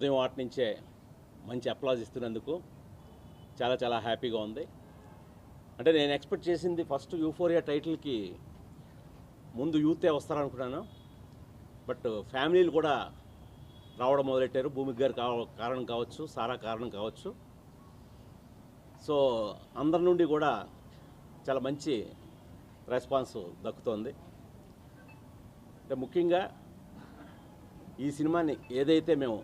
ఉదయం వాటి నుంచే మంచి అప్లాజ్ ఇస్తున్నందుకు చాలా చాలా హ్యాపీగా ఉంది. అంటే నేను ఎక్స్పెక్ట్ చేసింది ఫస్ట్ యూఫోరియా టైటిల్కి ముందు యూతే వస్తారనుకున్నాను. బట్ ఫ్యామిలీలు కూడా రావడం మొదలెట్టారు. భూమికి గారు కారణం కావచ్చు, సారా కారణం కావచ్చు. సో అందరి నుండి కూడా చాలా మంచి రెస్పాన్స్ దక్కుతోంది. అంటే ముఖ్యంగా ఈ సినిమాని ఏదైతే మేము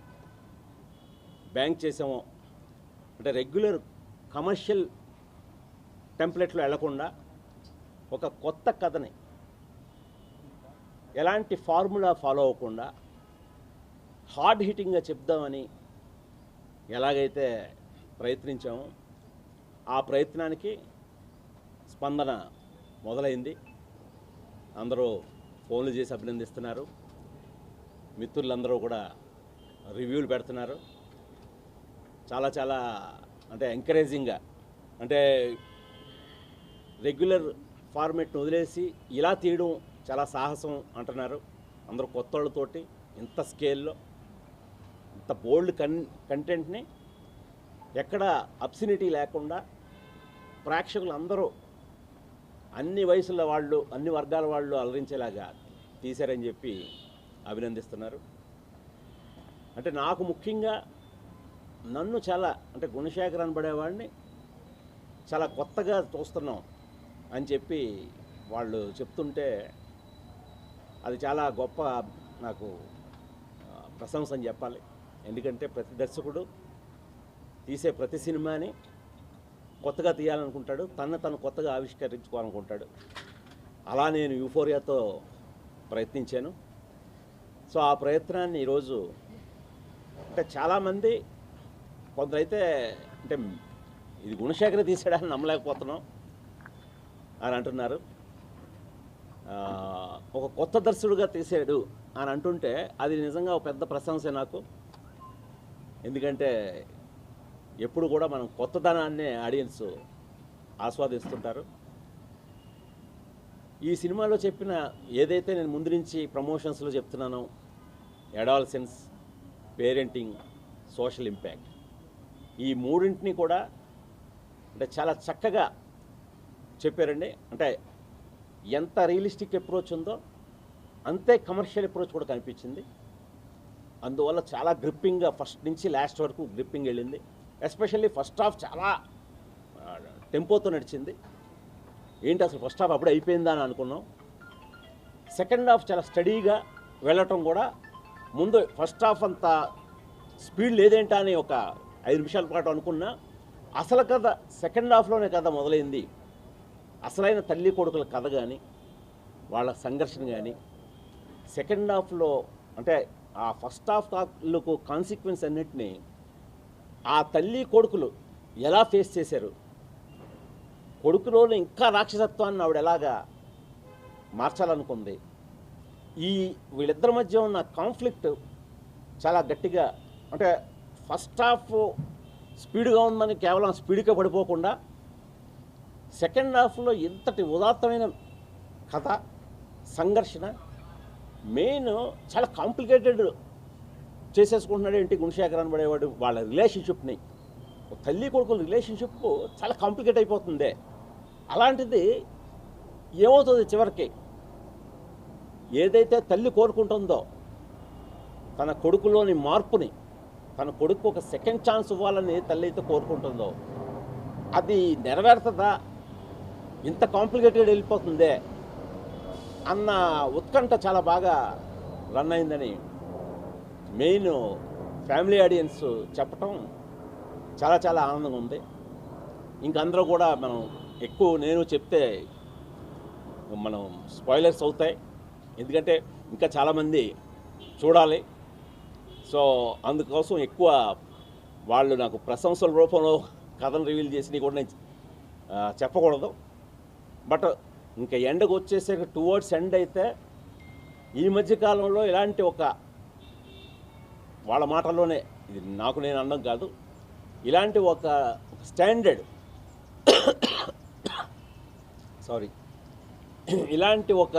బ్యాంక్ చేసామో, అంటే రెగ్యులర్ కమర్షియల్ టెంప్లెట్లో వెళ్లకుండా ఒక కొత్త కథని ఎలాంటి ఫార్ములా ఫాలో అవ్వకుండా హార్డ్ హిట్టింగ్గా చెప్దామని ఎలాగైతే ప్రయత్నించామో ఆ ప్రయత్నానికి స్పందన మొదలైంది. అందరూ ఫోన్లు చేసి అభినందిస్తున్నారు. మిత్రులందరూ కూడా రివ్యూలు పెడుతున్నారు. చాలా చాలా అంటే ఎంకరేజింగ్గా, అంటే రెగ్యులర్ ఫార్మేట్ను వదిలేసి ఇలా తీయడం చాలా సాహసం అంటున్నారు. అందరూ కొత్త వాళ్ళతోటి ఇంత స్కేల్లో ఇంత బోల్డ్ కంటెంట్ని ఎక్కడ అబ్సినిటీ లేకుండా ప్రేక్షకులు అందరూ అన్ని వయసుల వాళ్ళు, అన్ని వర్గాల వాళ్ళు అలరించేలాగా తీశారని చెప్పి అభినందిస్తున్నారు. అంటే నాకు ముఖ్యంగా నన్ను చాలా అంటే గుణశేఖర్ అనబడేవాడిని చాలా కొత్తగా చూస్తున్నాం అని చెప్పి వాళ్ళు చెప్తుంటే అది చాలా గొప్ప నాకు ప్రశంస అని చెప్పాలి. ఎందుకంటే ప్రతి దర్శకుడు తీసే ప్రతి సినిమాని కొత్తగా తీయాలనుకుంటాడు, తను కొత్తగా ఆవిష్కరించుకోవాలనుకుంటాడు. అలా నేను యూఫోరియాతో ప్రయత్నించాను. సో ఆ ప్రయత్నాన్ని ఈరోజు అంటే చాలామంది కొందరైతే అంటే ఇది గుణశేఖర్ తీసాడని నమ్మలేకపోతున్నాం అని అంటున్నారు. ఒక కొత్త దర్శకుడుగా తీసాడు అని అంటుంటే అది నిజంగా ఒక పెద్ద ప్రశంసే నాకు. ఎందుకంటే ఎప్పుడు కూడా మనం కొత్తదనాన్నే ఆడియన్స్ ఆస్వాదిస్తుంటారు. ఈ సినిమాలో చెప్పిన ఏదైతే నేను ముందు నుంచి ప్రమోషన్స్లో చెప్తున్నానో, అడాలసెన్స్, పేరెంటింగ్, సోషల్ ఇంపాక్ట్, ఈ మూడింటిని కూడా అంటే చాలా చక్కగా చెప్పారండి. అంటే ఎంత రియలిస్టిక్ అప్రోచ్ ఉందో అంతే కమర్షియల్ అప్రోచ్ కూడా కనిపించింది. అందువల్ల చాలా గ్రిప్పింగ్గా ఫస్ట్ నుంచి లాస్ట్ వరకు గ్రిప్పింగ్ వెళ్ళింది. ఎస్పెషల్లీ ఫస్ట్ హాఫ్ చాలా టెంపోతో నడిచింది. ఏంటి అసలు ఫస్ట్ హాఫ్ అప్పుడే అయిపోయిందా అని అనుకున్నాం. సెకండ్ హాఫ్ చాలా స్టడీగా వెళ్ళటం కూడా, ముందు ఫస్ట్ హాఫ్ అంత స్పీడ్ లేదేంటా అని ఒక 5 నిమిషాల పాటు అనుకున్నా. అసలు కథ సెకండ్ హాఫ్లోనే కథ మొదలైంది. అసలైన తల్లి కొడుకుల కథ కానీ, వాళ్ళ సంఘర్షణ కానీ సెకండ్ హాఫ్లో అంటే ఆ ఫస్ట్ హాఫ్ తాలూకు కాన్సిక్వెన్స్ అన్నిటినీ ఆ తల్లి కొడుకులు ఎలా ఫేస్ చేశారు, కొడుకులోని ఇంకా రాక్షసత్వాన్ని ఆవిడ ఎలాగా మార్చాలనుకుంది, ఈ వీళ్ళిద్దరి మధ్య ఉన్న కాన్ఫ్లిక్ట్ చాలా గట్టిగా, అంటే ఫస్ట్ హాఫ్ స్పీడ్గా ఉందని కేవలం స్పీడ్గా పడిపోకుండా సెకండ్ హాఫ్లో ఇంతటి ఉదాత్తమైన కథ, సంఘర్షణ, మెయిన్ చాలా కాంప్లికేటెడ్ చేసేసుకుంటున్నాడు ఏంటి గుణశేఖర్ అనబడేవాడు. వాళ్ళ రిలేషన్షిప్ని, తల్లి కొడుకుల రిలేషన్షిప్ చాలా కాంప్లికేట్ అయిపోతుంది. అలాంటిది ఏమవుతుంది చివరికి, ఏదైతే తల్లి కోరుకుంటుందో తన కొడుకులోని మార్పుని, తన కొడుకు ఒక సెకండ్ ఛాన్స్ ఇవ్వాలని తల్లి అయితే కోరుకుంటుందో అది నెరవేరుతుందా, ఇంత కాంప్లికేటెడ్ వెళ్ళిపోతుందే అన్న ఉత్కంఠ చాలా బాగా రన్ అయిందని మెయిన్ ఫ్యామిలీ ఆడియన్స్ చెప్పటం చాలా చాలా ఆనందంగా ఉంది. ఇంకందరూ కూడా మనం ఎక్కువ నేను చెప్తే మనం స్పాయిలర్స్ అవుతాయి, ఎందుకంటే ఇంకా చాలామంది చూడాలి. సో అందుకోసం ఎక్కువ వాళ్ళు నాకు ప్రశంసల రూపంలో కథను రివీల్ చేసినవి కూడా నేను చెప్పకూడదు. బట్ ఇంకా ఎండకు వచ్చేసరికి టువర్డ్స్ ఎండ్ అయితే ఈ మధ్యకాలంలో ఇలాంటి ఒక వాళ్ళ మాటల్లోనే, ఇది నాకు నేను అనడం కాదు, ఇలాంటి ఒక స్టాండర్డ్ ఇలాంటి ఒక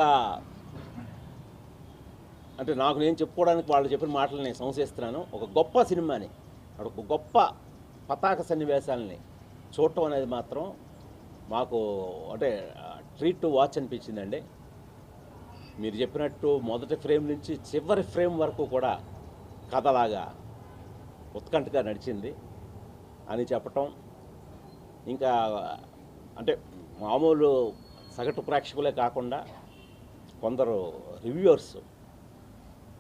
అంటే నాకు నేను చెప్పుకోవడానికి వాళ్ళు చెప్పిన మాటలు నేను సంశయిస్తున్నాను. ఒక గొప్ప సినిమాని, ఒక గొప్ప పతాక సన్నివేశాలని చూడటం అనేది మాత్రం మాకు అంటే ట్రీట్ టు వాచ్ అనిపించిందండి. మీరు చెప్పినట్టు మొదటి ఫ్రేమ్ నుంచి చివరి ఫ్రేమ్ వరకు కూడా కథలాగా ఉత్కంఠగా నడిచింది అని చెప్పటం. ఇంకా అంటే మామూలు సగటు ప్రేక్షకులే కాకుండా కొందరు రివ్యూవర్స్,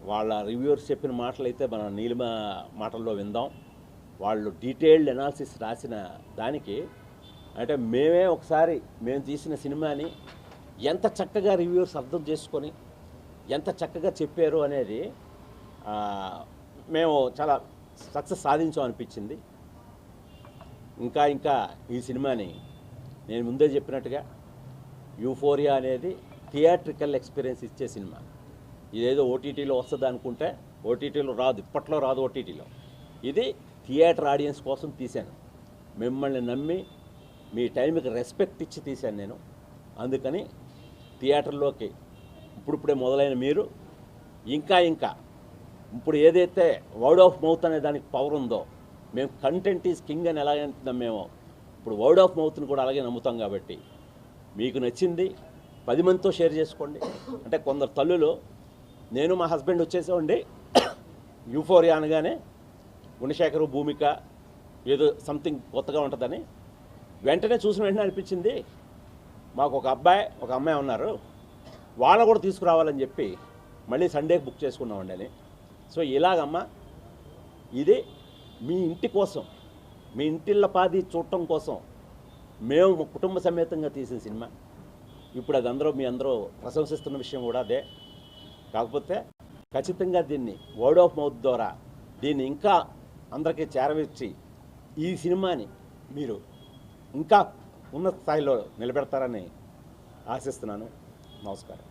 వాళ్ళ రివ్యూవర్స్ చెప్పిన మాటలైతే మన నీలిమ మాటల్లో విందాం. వాళ్ళు డీటెయిల్డ్ అనాలిసిస్ రాసిన దానికి అంటే మేము తీసిన సినిమాని ఎంత చక్కగా రివ్యూవర్స్ అర్థం చేసుకొని ఎంత చక్కగా చెప్పారు అనేది మేము చాలా సక్సెస్ సాధించాం అనిపించింది. ఇంకా ఈ సినిమాని నేను ముందే చెప్పినట్టుగా యూఫోరియా అనేది థియేట్రికల్ ఎక్స్పీరియన్స్ ఇచ్చే సినిమా. ఇదేదో ఓటీటీలో వస్తుంది అనుకుంటే ఓటీటీలో రాదు, ఇప్పట్లో రాదు ఓటీటీలో. ఇది థియేటర్ ఆడియన్స్ కోసం తీశాను. మిమ్మల్ని నమ్మి మీ టైంకి రెస్పెక్ట్ ఇచ్చి తీశాను నేను. అందుకని థియేటర్లోకి ఇప్పుడిప్పుడే మొదలైన మీరు ఇంకా ఇప్పుడు ఏదైతే వర్డ్ ఆఫ్ మౌత్ అనే దానికి పవర్ ఉందో, మేము కంటెంట్ ఈజ్ కింగ్ అని ఎలాగ నమ్మేమో ఇప్పుడు వర్డ్ ఆఫ్ మౌత్ని కూడా అలాగే నమ్ముతాం. కాబట్టి మీకు నచ్చింది 10 మందితో షేర్ చేసుకోండి. అంటే కొందరు తల్లులు, నేను మా హస్బెండ్ వచ్చేసామండి యూఫోరియా అనగానే గుణశేఖరు భూమిక ఏదో సంథింగ్ కొత్తగా ఉంటుందని వెంటనే చూసిన వెంటనే అనిపించింది మాకు ఒక అబ్బాయి ఒక అమ్మాయి ఉన్నారు, వాళ్ళ కూడా తీసుకురావాలని చెప్పి మళ్ళీ సండేకి బుక్ చేసుకున్నామండి అని. సో ఇలాగమ్మా, ఇది మీ ఇంటి కోసం, మీ ఇంటిళ్ళపాది చూడటం కోసం మేము కుటుంబ సమేతంగా తీసిన సినిమా. ఇప్పుడు అది మీ అందరూ ప్రశంసిస్తున్న విషయం కూడా అదే. కాకపోతే ఖచ్చితంగా దీన్ని వర్డ్ ఆఫ్ మౌత్ ద్వారా దీన్ని ఇంకా అందరికీ చేరవేర్చి ఈ సినిమాని మీరు ఇంకా ఉన్నత స్థాయిలో నిలబెడతారని ఆశిస్తున్నాను. నమస్కారం.